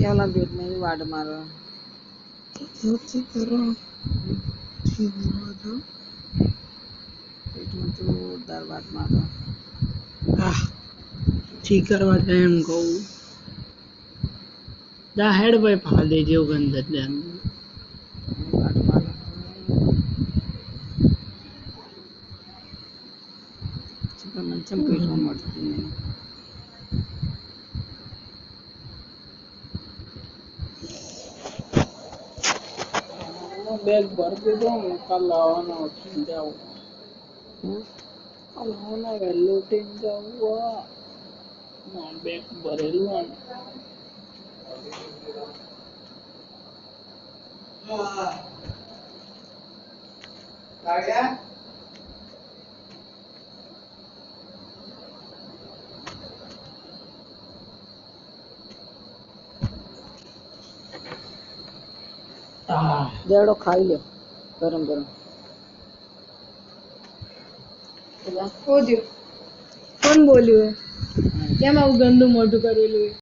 કેવલા પેટ નહીં વાડ મારો નથી કરો પેટમાં જોરદાર વાડ મારો હા ઠીક કરવા જાય એમ કહું જા હેડ ભાઈ ફા દે જેવું ગંધ એટલે વાડ મારો મને ચમ પેટમાં મળતું નહીં બેગ ભર દીધો ને કાલ લાવવાનો ઉઠીને જાવ કાલ લાવવાનો વહેલો ઉઠીને જાવ બેગ ભરેલું દેડો ખાઈ લે ગરમ ગરમ કોણ બોલ્યું કેમ આવું ગંદુ મોઢું કરેલું